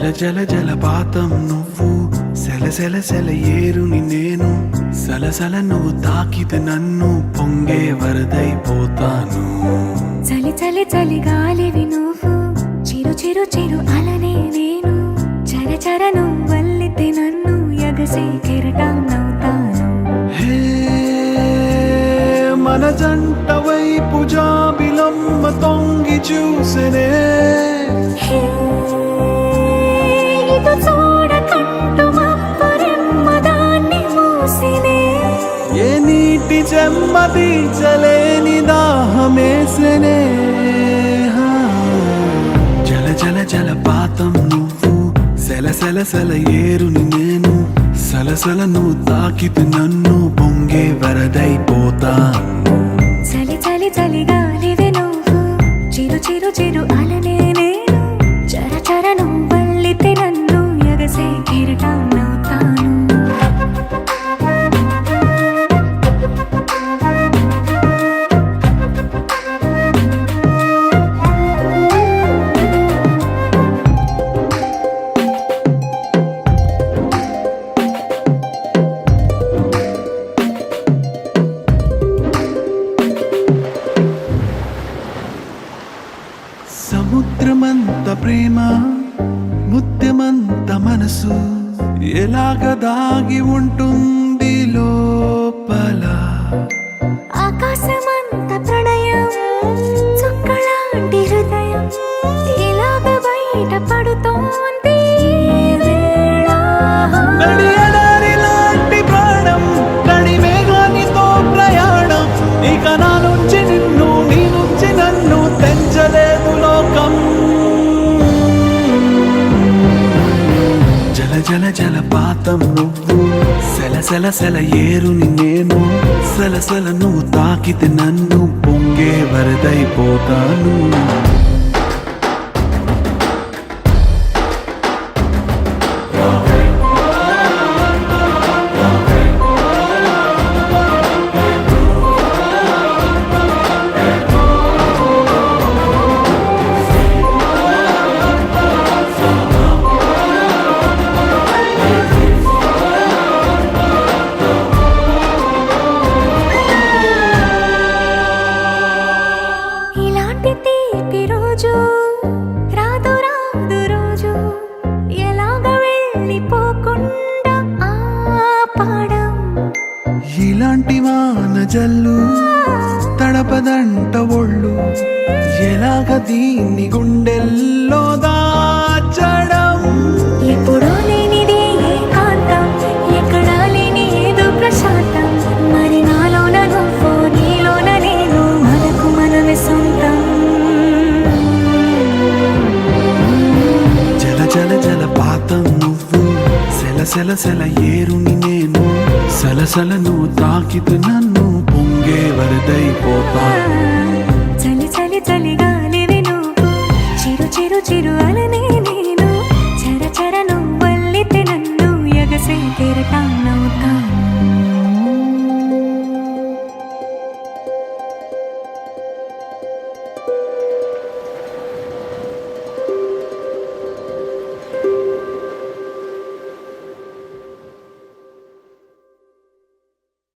జల జల జలపాతం నువ్వు, సెల సెల సెల ఏరుని నేను, సలసల నువ్వు తాకితే నన్ను పొంగే వరదైపోతాను. చలి చలి చలి గాలివి నువ్వు, చిరు చిరు చిరు అలనే నేను, చర చర నువ్వు వల్లితే నన్ను ఎగసే కెరటాన్నవుతాను. హే మన జంట వైపు జాబిలమ్మ తొంగి చూసెనే, హే, ఇటు చూడకంటూ మబ్బురెమ్మ దాన్ని మూసినే, ఏ నీటి చెమ్మ తీర్చలేని దాహమేసెనే. జల జల జలపాతం నువ్వు, సెల సెల సెల ఏరుని నేను, సలసల నువ్వు తాకితే నన్ను పొంగే వరదైపోతాను. చలి చలి చలి గాలివి నువ్వు, చిరు చిరు చిరు అలనే నేను, చర చర నువ్వు వల్లితే నన్ను ఎగసే కెరటాన్నవుతాను. సముద్రమంత ప్రేమ, ముత్యమంత మనసు, ఎలాగ దాగి ఉంటుంది లోపల. ఆకాశమంత ప్రణయం, చుక్కలాంటి హృదయం, ఇలాగ బయట పడుతోంది ఈ వేళ. నడియడారిలాంటి ప్రాణం, నడిమేఘానితో ప్రయాణం, ఇక నా నుంచి నిన్ను, నీ నుంచి నన్ను తెంచలేదు లోకం. జల జల జలపాతం నువ్వు, సెల సెల సెల ఏరుని నేను, సలసల నువ్వు తాకితే నన్ను పొంగే వరదైపోతాను. ఇలాంటి తీపి రోజు రాదు రాదు రోజు, ఎలాగ వెళ్ళిపోకుండా ఆపడం. ఇలాంటి వాన జల్లు తడపదంట ఒళ్ళు, ఎలాగ దీన్ని గుండెల్లో దాచడం. ఎప్పుడూ లేనిది ఏకాంతం, ఎక్కడా లేని ఏదో ప్రశాంతం, మరి నాలోన నువ్వు, నీలోన నేను, మనకు మనమే సొంతం. జల జల జలపాతం నువ్వు, సెల సెల సెల ఏరుని నేను, సలసల నువ్వు తాకితే నన్ను పొంగే వరదైపోతా. చలి చలి చలి గాలి